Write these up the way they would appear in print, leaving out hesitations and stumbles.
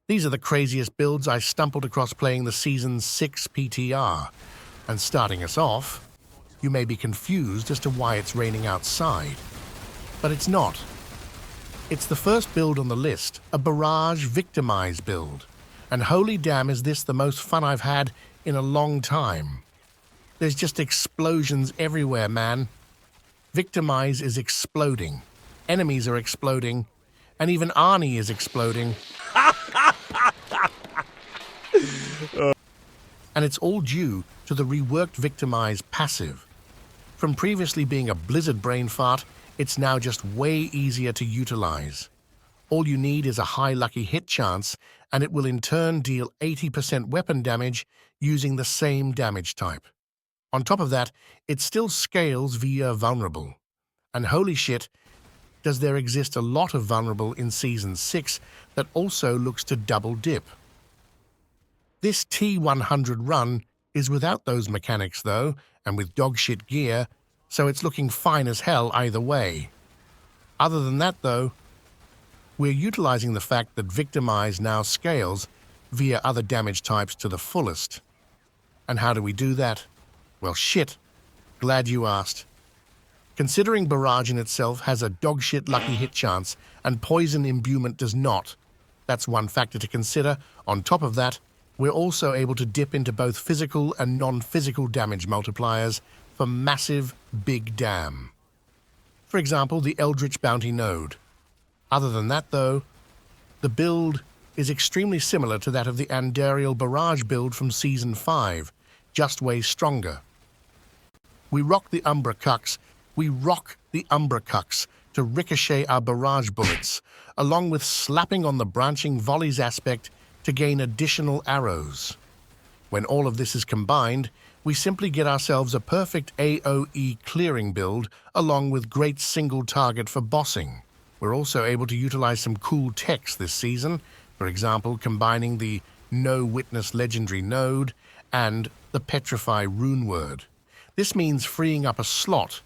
These are the craziest builds I stumbled across playing the Season 6 PTR. And starting us off, you may be confused as to why it's raining outside. But it's not. It's the first build on the list, a Barrage Victimize build. And holy damn is this the most fun I've had in a long time. There's just explosions everywhere, man. Victimize is exploding. Enemies are exploding. And even Arnie is exploding. And it's all due to the reworked Victimize passive. From previously being a blizzard brain fart, it's now just way easier to utilize. All you need is a high lucky hit chance, and it will in turn deal 80% weapon damage using the same damage type. On top of that, it still scales via vulnerable. And holy shit, does there exist a lot of vulnerable in Season 6 that also looks to double dip. This T100 run is without those mechanics though, and with dogshit gear, so it's looking fine as hell either way. Other than that though, we're utilizing the fact that Victimize now scales via other damage types to the fullest. And how do we do that? Well shit, glad you asked. Considering Barrage in itself has a dogshit lucky hit chance and poison imbuement does not, that's one factor to consider. On top of that, we're also able to dip into both physical and non-physical damage multipliers for massive big damn. For example, the Eldritch Bounty node. Other than that though, the build is extremely similar to that of the Andariel Barrage build from Season 5, just way stronger. We rock the Umbra Cucks to ricochet our barrage bullets, along with slapping on the branching volleys aspect to gain additional arrows. When all of this is combined, we simply get ourselves a perfect AoE clearing build along with great single target for bossing. We're also able to utilize some cool techs this season, for example combining the No Witness Legendary node and the Petrify rune word. This means freeing up a slot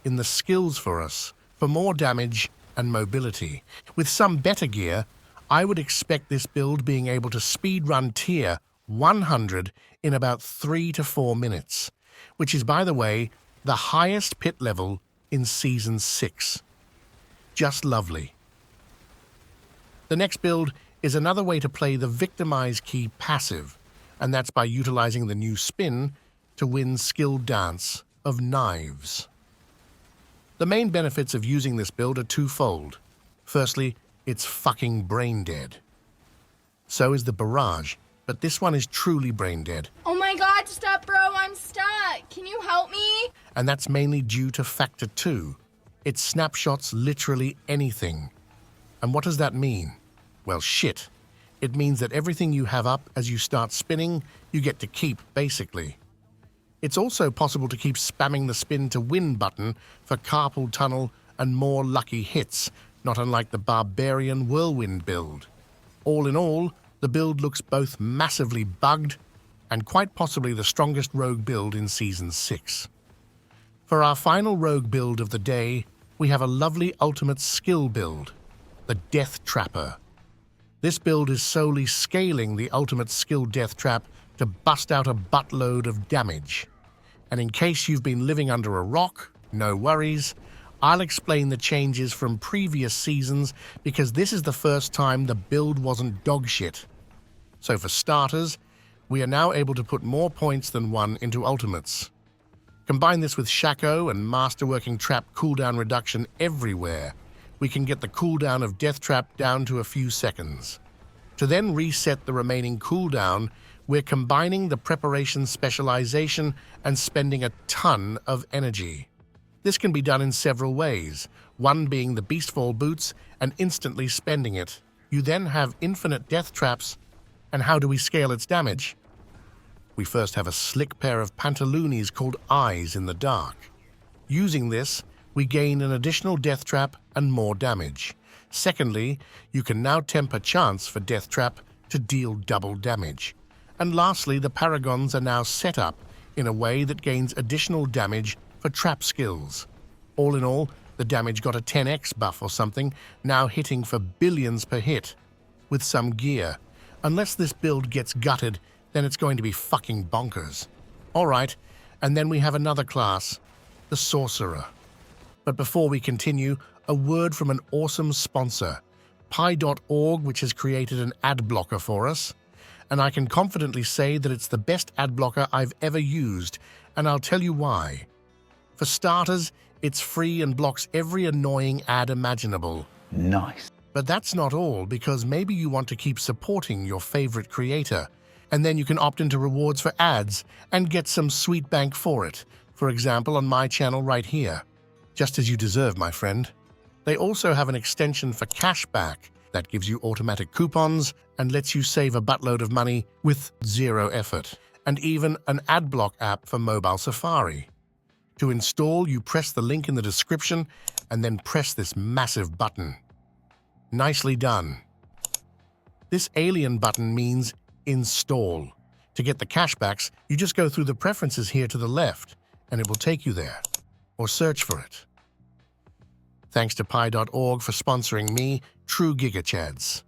in the skills for us for more damage and mobility. With some better gear, I would expect this build being able to speedrun tier 100 in about 3 to 4 minutes, which is, by the way, the highest pit level in Season 6. Just lovely. The next build is another way to play the Victimize key passive, and that's by utilizing the new spin to win skill dance of knives. The main benefits of using this build are twofold. Firstly, it's fucking brain dead. So is the Barrage, but this one is truly brain dead. Oh my god, stop bro, I'm stuck. Can you help me? And that's mainly due to Factor 2. It snapshots literally anything. And what does that mean? Well, shit. It means that everything you have up as you start spinning, you get to keep, basically. It's also possible to keep spamming the spin to win button for carpal tunnel and more lucky hits, not unlike the barbarian whirlwind build. All in all, the build looks both massively bugged and quite possibly the strongest rogue build in Season 6. For our final rogue build of the day, we have a lovely ultimate skill build, the Death Trapper. This build is solely scaling the ultimate skill Death Trap to bust out a buttload of damage. And in case you've been living under a rock, no worries, I'll explain the changes from previous seasons because this is the first time the build wasn't dogshit. So for starters, we are now able to put more points than one into ultimates. Combine this with Shaco and Masterworking Trap cooldown reduction everywhere, we can get the cooldown of Death Trap down to a few seconds. To then reset the remaining cooldown, we're combining the preparation specialization and spending a ton of energy. This can be done in several ways, one being the Beastfall boots and instantly spending it. You then have infinite death traps, and how do we scale its damage? We first have a slick pair of pantaloonies called Eyes in the Dark. Using this, we gain an additional death trap and more damage. Secondly, you can now temper chance for death trap to deal double damage. And lastly, the paragons are now set up in a way that gains additional damage for trap skills. All in all, the damage got a 10x buff or something, now hitting for billions per hit. With some gear, Unless this build gets gutted, then it's going to be fucking bonkers. Alright, and then we have another class, the Sorcerer. But before we continue, a word from an awesome sponsor, Pi.org, which has created an ad blocker for us. And I can confidently say that it's the best ad blocker I've ever used, and I'll tell you why. For starters, it's free and blocks every annoying ad imaginable. Nice. But that's not all, because maybe you want to keep supporting your favorite creator, and then you can opt into rewards for ads and get some sweet bank for it, for example on my channel right here. Just as you deserve, my friend. They also have an extension for cashback that gives you automatic coupons and lets you save a buttload of money with zero effort, and even an adblock app for mobile Safari. To install, you press the link in the description and then press this massive button. Nicely done. This alien button means install. To get the cashbacks, you just go through the preferences here to the left, and it will take you there, or search for it. Thanks to Pi.org for sponsoring me, True GigaChads.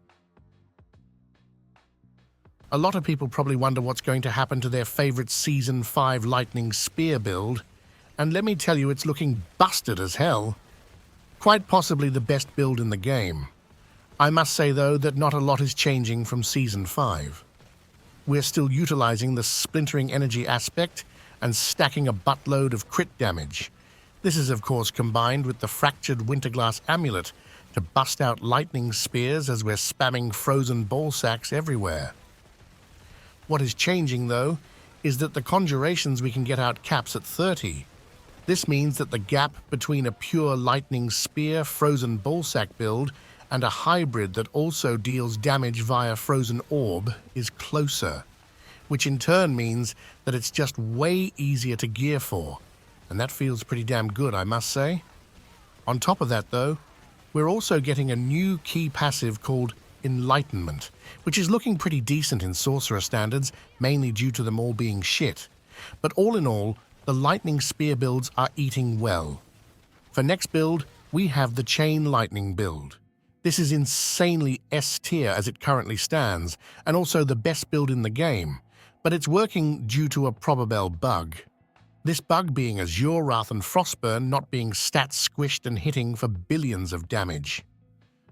A lot of people probably wonder what's going to happen to their favorite Season 5 Lightning Spear build, and let me tell you, it's looking busted as hell. Quite possibly the best build in the game. I must say, though, that not a lot is changing from Season 5. We're still utilizing the splintering energy aspect and stacking a buttload of crit damage. This is, of course, combined with the fractured Winterglass amulet to bust out lightning spears as we're spamming frozen ball sacks everywhere. What is changing, though, is that the conjurations we can get out caps at 30. This means that the gap between a pure lightning spear frozen ballsack build and a hybrid that also deals damage via frozen orb is closer, which in turn means that it's just way easier to gear for, and that feels pretty damn good, I must say. On top of that, though, we're also getting a new key passive called Enlightenment, which is looking pretty decent in Sorcerer standards, mainly due to them all being shit. But all in all, the Lightning Spear builds are eating well. For next build, we have the Chain Lightning build. This is insanely S-tier as it currently stands, and also the best build in the game, but it's working due to a Probabel bug. This bug being Azure Wrath and Frostburn not being stat squished and hitting for billions of damage.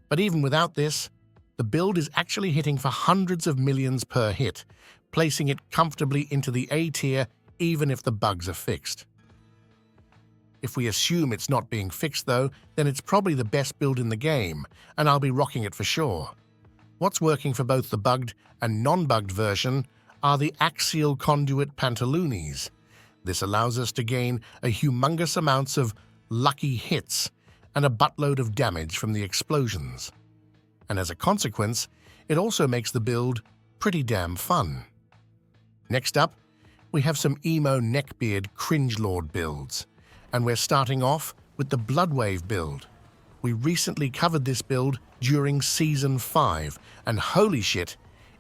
But even without this, the build is actually hitting for hundreds of millions per hit, placing it comfortably into the A tier even if the bugs are fixed. If we assume it's not being fixed though, then it's probably the best build in the game, and I'll be rocking it for sure. What's working for both the bugged and non-bugged version are the Axial Conduit Pantaloonies. This allows us to gain a humongous amounts of lucky hits and a buttload of damage from the explosions. And as a consequence, it also makes the build pretty damn fun. Next up, we have some emo neckbeard Cringelord builds, and we're starting off with the Bloodwave build. We recently covered this build during Season 5, and holy shit,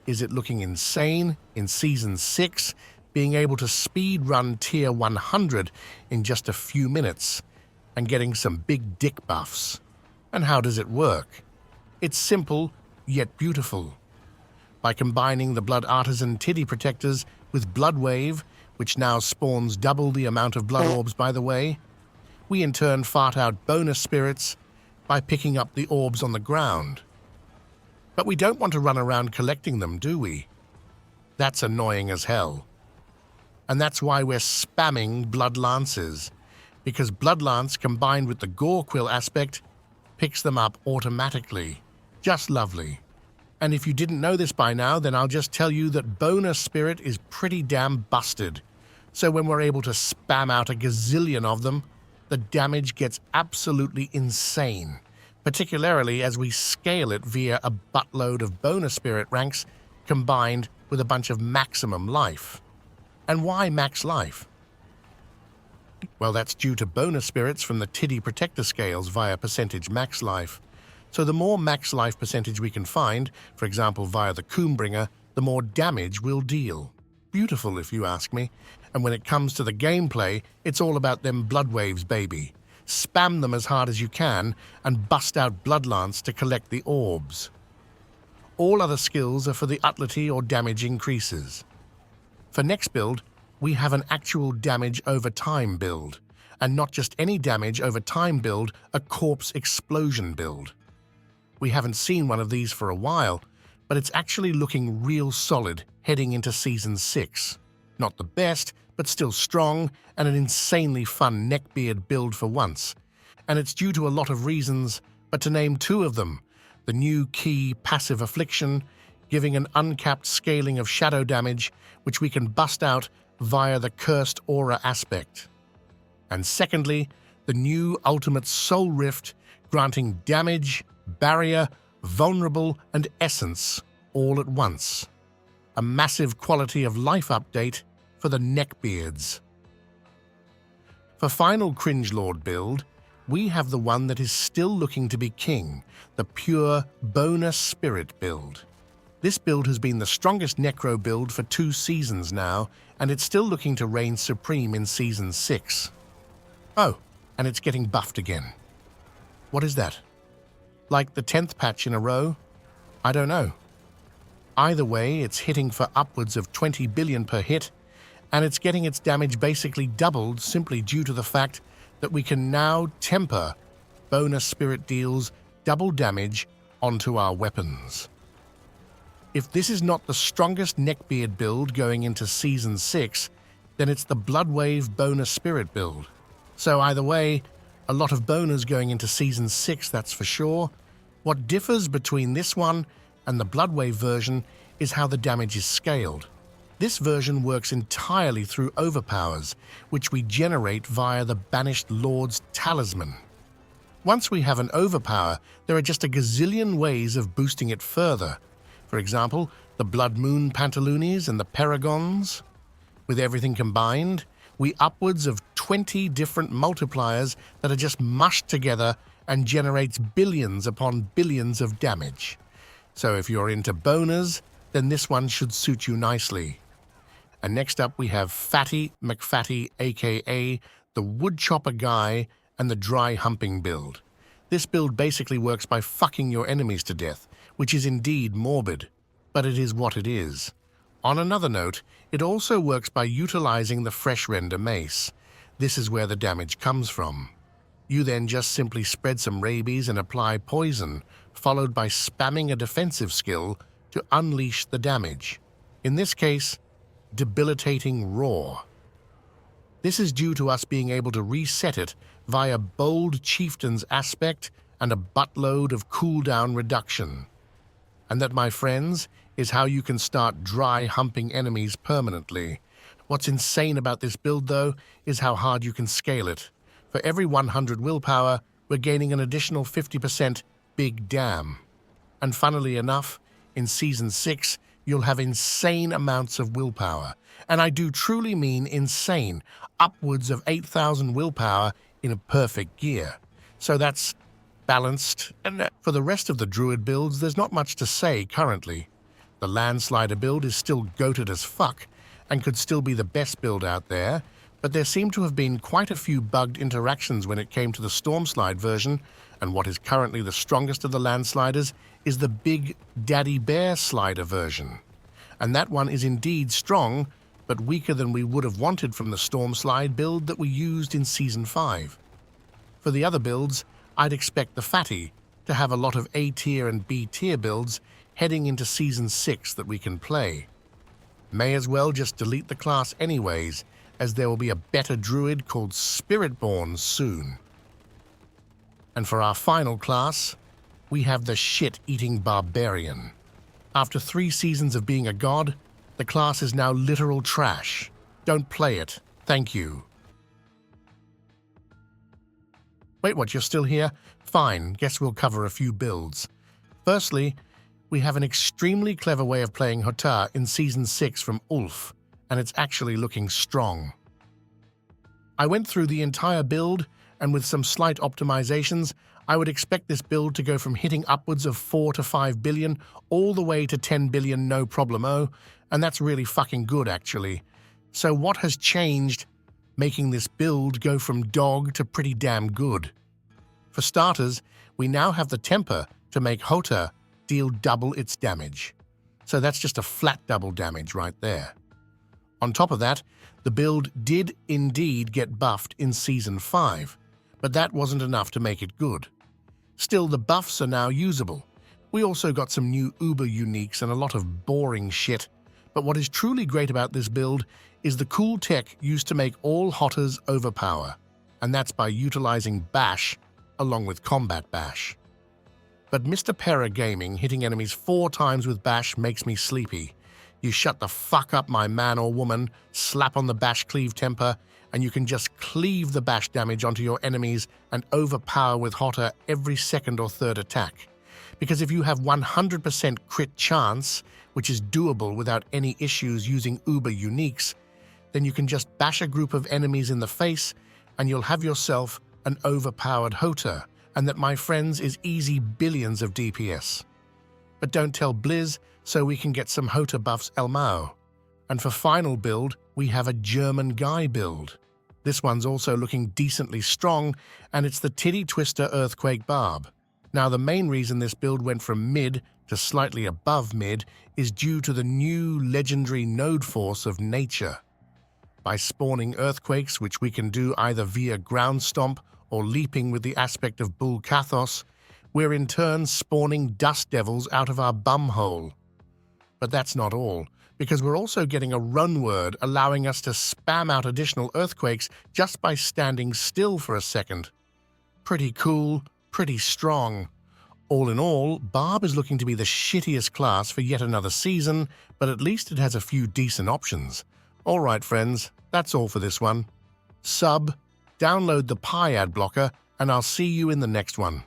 is it looking insane in Season 6, being able to speed run Tier 100 in just a few minutes, and getting some big dick buffs. And how does it work? It's simple, yet beautiful. By combining the Blood Artisan Titty Protectors with Bloodwave, which now spawns double the amount of blood orbs by the way, we in turn fart out bonus spirits by picking up the orbs on the ground. But we don't want to run around collecting them, do we? That's annoying as hell. And that's why we're spamming Blood Lances, because Blood Lance combined with the Gore Quill aspect picks them up automatically. Just lovely. And if you didn't know this by now, then I'll just tell you that Bonus Spirit is pretty damn busted. So when we're able to spam out a gazillion of them, the damage gets absolutely insane, particularly as we scale it via a buttload of Bonus Spirit ranks combined with a bunch of maximum life. And why max life? Well, that's due to bonus spirits from the Tiddy Protector scales via percentage max life. So the more max life percentage we can find, for example via the Coombringer, the more damage we'll deal. Beautiful if you ask me. And when it comes to the gameplay, it's all about them blood waves, baby. Spam them as hard as you can and bust out Bloodlance to collect the orbs. All other skills are for the utility or damage increases. For next build, we have an actual damage over time build, and not just any damage over time build, a corpse explosion build. We haven't seen one of these for a while, but it's actually looking real solid heading into Season 6. Not the best, but still strong, and an insanely fun neckbeard build for once. And it's due to a lot of reasons, but to name two of them: the new key Passive Affliction, giving an uncapped scaling of shadow damage, which we can bust out via the Cursed Aura aspect. And secondly, the new Ultimate Soul Rift, granting damage, barrier, vulnerable, and essence all at once. A massive quality of life update for the neckbeards. For final Cringelord build, we have the one that is still looking to be king, the pure bonus spirit build. This build has been the strongest necro build for 2 seasons now, and it's still looking to reign supreme in Season 6. Oh, and it's getting buffed again. What is that? Like the 10th patch in a row? I don't know. Either way, it's hitting for upwards of 20 billion per hit, and it's getting its damage basically doubled simply due to the fact that we can now temper bonus spirit deals double damage onto our weapons. If this is not the strongest neckbeard build going into Season 6, then it's the Bloodwave bonus spirit build. So either way, a lot of boners going into Season 6, that's for sure. What differs between this one and the Bloodwave version is how the damage is scaled. This version works entirely through overpowers, which we generate via the Banished Lord's Talisman. Once we have an overpower, there are just a gazillion ways of boosting it further. For example, the Blood Moon Pantaloonies and the Paragons. With everything combined, we upwards of 20 different multipliers that are just mushed together and generates billions upon billions of damage. So if you're into boners, then this one should suit you nicely. And next up we have Fatty McFatty, aka the Woodchopper guy, and the Dry Humping build. This build basically works by fucking your enemies to death, which is indeed morbid, but it is what it is. On another note, it also works by utilizing the Fresh Render Mace. This is where the damage comes from. You then just simply spread some rabies and apply poison, followed by spamming a defensive skill to unleash the damage. In this case, Debilitating Roar. This is due to us being able to reset it via Bold Chieftain's aspect and a buttload of cooldown reduction. And that, my friends, is how you can start dry humping enemies permanently. What's insane about this build, though, is how hard you can scale it. For every 100 willpower, we're gaining an additional 50% big damn. And funnily enough, in Season 6, you'll have insane amounts of willpower. And I do truly mean insane, upwards of 8,000 willpower in a perfect gear. So that's balanced. And for the rest of the Druid builds, there's not much to say currently. The Landslider build is still goated as fuck, and could still be the best build out there, but there seem to have been quite a few bugged interactions when it came to the Stormslide version, and what is currently the strongest of the Landsliders is the Big Daddy Bear Slider version. And that one is indeed strong, but weaker than we would have wanted from the Stormslide build that we used in Season 5. For the other builds, I'd expect the Fatty to have a lot of A-tier and B-tier builds heading into Season 6 that we can play. May as well just delete the class anyways, as there will be a better druid called Spiritborn soon. And for our final class, we have the shit-eating barbarian. After 3 seasons of being a god, the class is now literal trash. Don't play it. Thank you. Wait, what, you're still here? Fine, guess we'll cover a few builds. Firstly, we have an extremely clever way of playing Hotar in Season 6 from Ulf, and it's actually looking strong. I went through the entire build, and with some slight optimizations, I would expect this build to go from hitting upwards of 4 to 5 billion all the way to 10 billion no problemo, and that's really fucking good actually. So what has changed, making this build go from dog to pretty damn good? For starters, we now have the temper to make Hotar deal double its damage. So that's just a flat double damage right there. On top of that, the build did indeed get buffed in Season 5, but that wasn't enough to make it good. Still, the buffs are now usable. We also got some new uber uniques and a lot of boring shit, but what is truly great about this build is the cool tech used to make all hotters overpower, and that's by utilizing Bash along with Combat Bash. But Mr. Para Gaming hitting enemies 4 times with Bash makes me sleepy. You shut the fuck up, my man or woman, slap on the Bash cleave temper, and you can just cleave the Bash damage onto your enemies and overpower with hotter every second or third attack. Because if you have 100% crit chance, which is doable without any issues using uber uniques, then you can just bash a group of enemies in the face and you'll have yourself an overpowered hoter, and that, my friends, is easy billions of DPS. But don't tell Blizz, so we can get some hoter buffs El Mao. And for final build, we have a German guy build. This one's also looking decently strong, and it's the Titty Twister Earthquake Barb. Now, the main reason this build went from mid to slightly above mid is due to the new legendary node force of nature. By spawning earthquakes, which we can do either via ground stomp or leaping with the aspect of Bull Kathos, we're in turn spawning dust devils out of our bumhole. But that's not all, because we're also getting a run word allowing us to spam out additional earthquakes just by standing still for a second. Pretty cool, pretty strong. All in all, Barb is looking to be the shittiest class for yet another season, but at least it has a few decent options. Alright friends, that's all for this one. Download the Pi ad blocker, and I'll see you in the next one.